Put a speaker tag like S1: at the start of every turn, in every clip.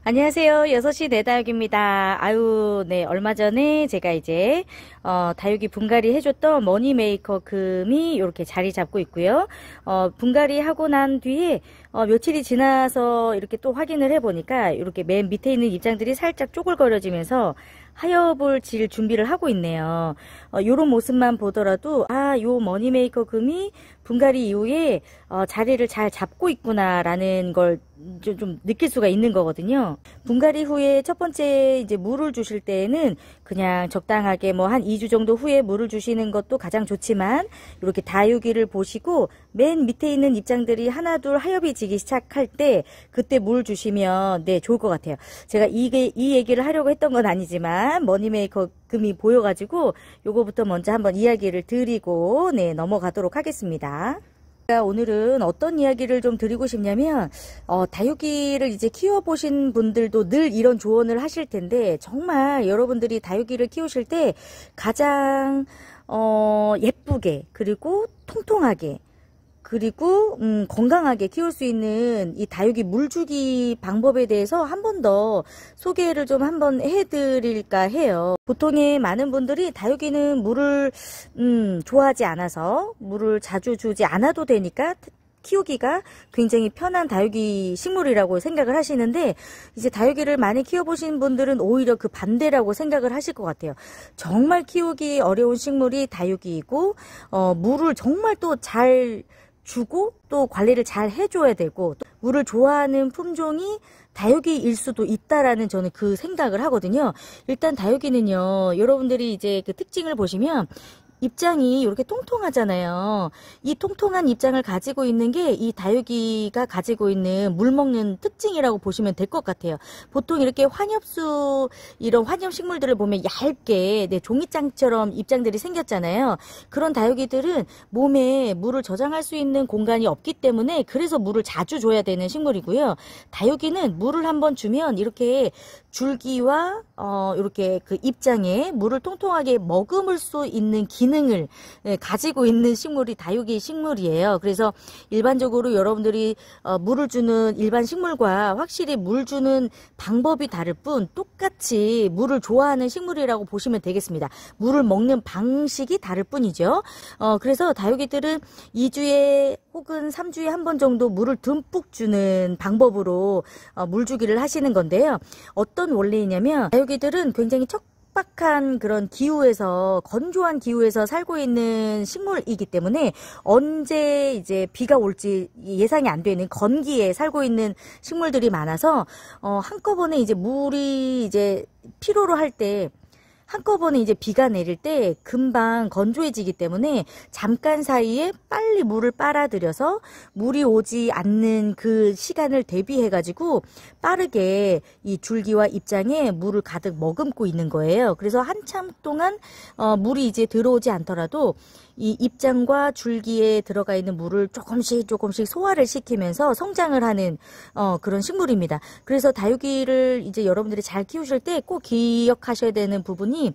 S1: 안녕하세요. 6시 내 다육입니다. 아유, 네, 얼마 전에 제가 이제, 다육이 분갈이 해줬던 머니메이커 금이 이렇게 자리 잡고 있고요. 분갈이 하고 난 뒤에, 며칠이 지나서 이렇게 또 확인을 해보니까, 이렇게 맨 밑에 있는 입장들이 살짝 쪼글거려지면서 하엽을 질 준비를 하고 있네요. 요런 모습만 보더라도, 요 머니메이커 금이 분갈이 이후에, 자리를 잘 잡고 있구나라는 걸 좀 느낄 수가 있는 거거든요. 분갈이 후에 첫 번째 이제 물을 주실 때에는 그냥 적당하게 뭐 한 2주 정도 후에 물을 주시는 것도 가장 좋지만, 이렇게 다육이를 보시고 맨 밑에 있는 입장들이 하나둘 하엽이 지기 시작할 때 그때 물 주시면 네, 좋을 것 같아요. 제가 이 얘기를 하려고 했던 건 아니지만 머니메이커 금이 보여가지고 요거부터 먼저 한번 이야기를 드리고 네, 넘어가도록 하겠습니다. 오늘은 어떤 이야기를 좀 드리고 싶냐면, 다육이를 이제 키워보신 분들도 늘 이런 조언을 하실 텐데, 정말 여러분들이 다육이를 키우실 때 가장, 예쁘게, 그리고 통통하게, 그리고 건강하게 키울 수 있는 이 다육이 물주기 방법에 대해서 한 번 더 소개를 좀 한번 해드릴까 해요. 보통의 많은 분들이 다육이는 물을 좋아하지 않아서 물을 자주 주지 않아도 되니까 키우기가 굉장히 편한 다육이 식물이라고 생각을 하시는데, 이제 다육이를 많이 키워보신 분들은 오히려 그 반대라고 생각을 하실 것 같아요. 정말 키우기 어려운 식물이 다육이이고, 물을 정말 또 잘 주고 또 관리를 잘 해줘야 되고, 또 물을 좋아하는 품종이 다육이일 수도 있다라는 저는 그 생각을 하거든요. 일단 다육이는요, 여러분들이 이제 그 특징을 보시면 입장이 이렇게 통통하잖아요. 이 통통한 입장을 가지고 있는 게 이 다육이가 가지고 있는 물 먹는 특징이라고 보시면 될 것 같아요. 보통 이렇게 환엽수, 이런 환엽 식물들을 보면 얇게 종이장처럼 입장들이 생겼잖아요. 그런 다육이들은 몸에 물을 저장할 수 있는 공간이 없기 때문에 그래서 물을 자주 줘야 되는 식물이고요. 다육이는 물을 한번 주면 이렇게 줄기와 이렇게 그 입장에 물을 통통하게 머금을 수 있는 기능을 가지고 있는 식물이 다육이 식물이에요. 그래서 일반적으로 여러분들이 물을 주는 일반 식물과 확실히 물 주는 방법이 다를 뿐 똑같이 물을 좋아하는 식물이라고 보시면 되겠습니다. 물을 먹는 방식이 다를 뿐이죠. 그래서 다육이들은 2주에 혹은 3주에 한 번 정도 물을 듬뿍 주는 방법으로 물주기를 하시는 건데요. 어떤 원리냐면, 다육이들은 굉장히 척박한 그런 기후에서, 건조한 기후에서 살고 있는 식물이기 때문에 언제 이제 비가 올지 예상이 안 되는 건기에 살고 있는 식물들이 많아서 한꺼번에 이제 물이 이제 필요로 할 때, 한꺼번에 이제 비가 내릴 때 금방 건조해지기 때문에 잠깐 사이에 빨리 물을 빨아들여서 물이 오지 않는 그 시간을 대비해 가지고 빠르게 이 줄기와 입장에 물을 가득 머금고 있는 거예요. 그래서 한참 동안 물이 이제 들어오지 않더라도 이 입장과 줄기에 들어가 있는 물을 조금씩 소화를 시키면서 성장을 하는 그런 식물입니다. 그래서 다육이를 이제 여러분들이 잘 키우실 때 꼭 기억하셔야 되는 부분이,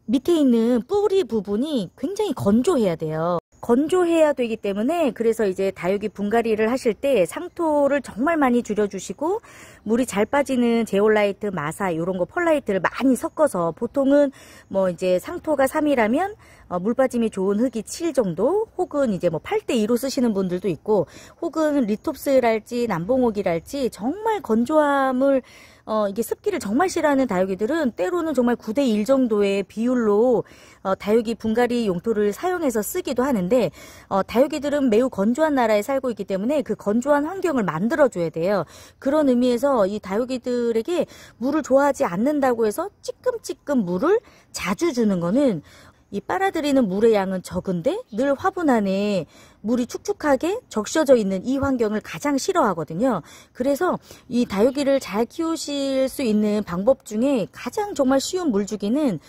S1: 밑에 있는 뿌리 부분이 굉장히 건조해야 돼요. 건조해야 되기 때문에, 그래서 이제 다육이 분갈이를 하실 때 상토를 정말 많이 줄여주시고, 물이 잘 빠지는 제올라이트, 마사, 이런 거 펄라이트를 많이 섞어서, 보통은 뭐 이제 상토가 3이라면 물 빠짐이 좋은 흙이 7 정도, 혹은 이제 뭐 8대2로 쓰시는 분들도 있고, 혹은 리톱스랄지 남봉옥이랄지 정말 건조함을 이게 습기를 정말 싫어하는 다육이들은 때로는 정말 9대1 정도의 비율로 다육이 분갈이 용토를 사용해서 쓰기도 하는데, 다육이들은 매우 건조한 나라에 살고 있기 때문에 그 건조한 환경을 만들어줘야 돼요. 그런 의미에서 이 다육이들에게 물을 좋아하지 않는다고 해서 찌끔찌끔 물을 자주 주는 거는, 이 빨아들이는 물의 양은 적은데 늘 화분 안에 물이 축축하게 적셔져 있는 이 환경을 가장 싫어하거든요. 그래서 이 다육이를 잘 키우실 수 있는 방법 중에 가장 정말 쉬운 물주기는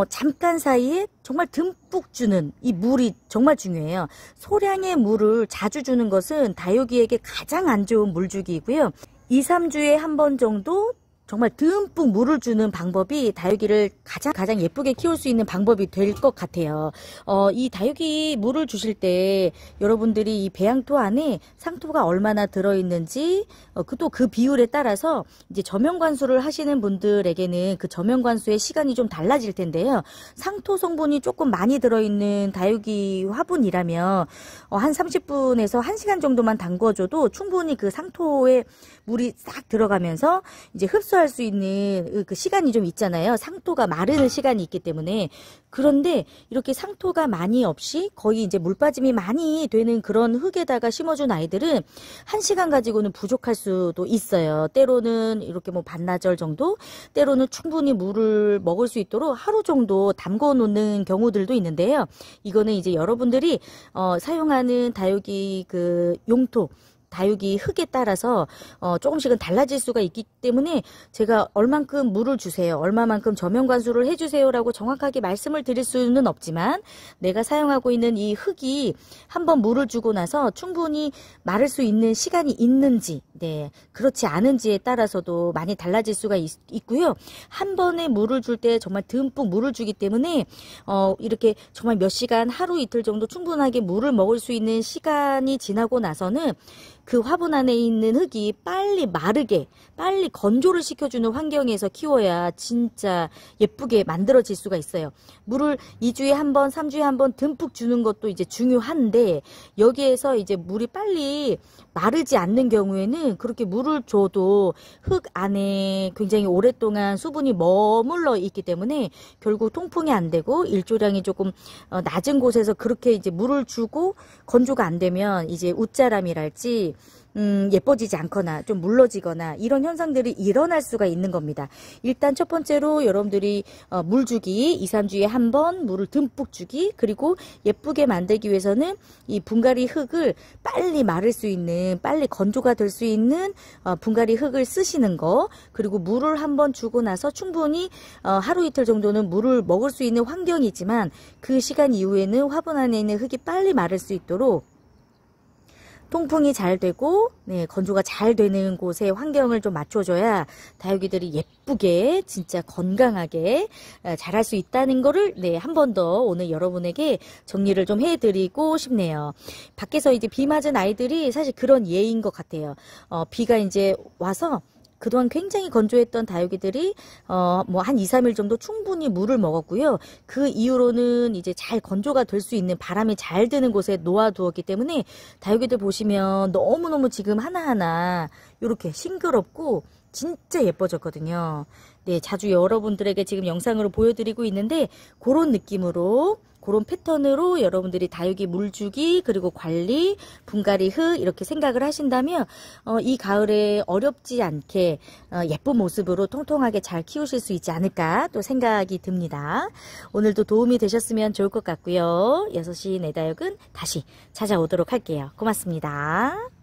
S1: 잠깐 사이에 정말 듬뿍 주는 이 물이 정말 중요해요. 소량의 물을 자주 주는 것은 다육이에게 가장 안 좋은 물주기이고요. 2, 3주에 한 번 정도 정말 듬뿍 물을 주는 방법이 다육이를 가장 예쁘게 키울 수 있는 방법이 될 것 같아요. 이 다육이 물을 주실 때 여러분들이 이 배양토 안에 상토가 얼마나 들어있는지 또 그 비율에 따라서 이제 저면관수를 하시는 분들에게는 그 저면관수의 시간이 좀 달라질 텐데요. 상토 성분이 조금 많이 들어있는 다육이 화분이라면 한 30분에서 1시간 정도만 담궈줘도 충분히 그 상토에 물이 싹 들어가면서 이제 흡수할 수 있는 그 시간이 좀 있잖아요. 상토가 마르는 시간이 있기 때문에. 그런데 이렇게 상토가 많이 없이 거의 이제 물 빠짐이 많이 되는 그런 흙에다가 심어준 아이들은 1시간 가지고는 부족할 수도 있어요. 때로는 이렇게 뭐 반나절 정도, 때로는 충분히 물을 먹을 수 있도록 하루 정도 담궈 놓는 경우들도 있는데요. 이거는 이제 여러분들이 사용하는 다육이 그 용토, 다육이 흙에 따라서 조금씩은 달라질 수가 있기 때문에 제가 얼만큼 물을 주세요, 얼마만큼 저면관수를 해주세요라고 정확하게 말씀을 드릴 수는 없지만, 내가 사용하고 있는 이 흙이 한번 물을 주고 나서 충분히 마를 수 있는 시간이 있는지, 네, 그렇지 않은지에 따라서도 많이 달라질 수가 있고요. 한 번에 물을 줄 때 정말 듬뿍 물을 주기 때문에 이렇게 정말 몇 시간, 하루 이틀 정도 충분하게 물을 먹을 수 있는 시간이 지나고 나서는 그 화분 안에 있는 흙이 빨리 마르게, 빨리 건조를 시켜주는 환경에서 키워야 진짜 예쁘게 만들어질 수가 있어요. 물을 2주에 한 번, 3주에 한 번 듬뿍 주는 것도 이제 중요한데, 여기에서 이제 물이 빨리 마르지 않는 경우에는 그렇게 물을 줘도 흙 안에 굉장히 오랫동안 수분이 머물러 있기 때문에 결국 통풍이 안 되고 일조량이 조금 낮은 곳에서 그렇게 이제 물을 주고 건조가 안 되면 이제 웃자람이랄지 예뻐지지 않거나 좀 물러지거나 이런 현상들이 일어날 수가 있는 겁니다. 일단 첫 번째로 여러분들이 물 주기, 2, 3주에 한 번 물을 듬뿍 주기, 그리고 예쁘게 만들기 위해서는 이 분갈이 흙을 빨리 마를 수 있는, 빨리 건조가 될 수 있는 분갈이 흙을 쓰시는 거, 그리고 물을 한 번 주고 나서 충분히 하루 이틀 정도는 물을 먹을 수 있는 환경이지만 그 시간 이후에는 화분 안에 있는 흙이 빨리 마를 수 있도록 통풍이 잘 되고, 네, 건조가 잘 되는 곳에 환경을 좀 맞춰줘야 다육이들이 예쁘게 진짜 건강하게 자랄 수 있다는 거를, 네, 한 번 더 오늘 여러분에게 정리를 좀 해드리고 싶네요. 밖에서 이제 비 맞은 아이들이 사실 그런 예인 것 같아요. 비가 이제 와서 그동안 굉장히 건조했던 다육이들이 뭐 한 2, 3일 정도 충분히 물을 먹었고요. 그 이후로는 이제 잘 건조가 될 수 있는, 바람이 잘 드는 곳에 놓아두었기 때문에 다육이들 보시면 너무너무 지금 하나하나 이렇게 싱그럽고 진짜 예뻐졌거든요. 네, 자주 여러분들에게 지금 영상으로 보여드리고 있는데 그런 느낌으로, 그런 패턴으로 여러분들이 다육이 물주기, 그리고 관리, 분갈이 흙 이렇게 생각을 하신다면 이 가을에 어렵지 않게 예쁜 모습으로 통통하게 잘 키우실 수 있지 않을까 또 생각이 듭니다. 오늘도 도움이 되셨으면 좋을 것 같고요. 6시 내 다육은 다시 찾아오도록 할게요. 고맙습니다.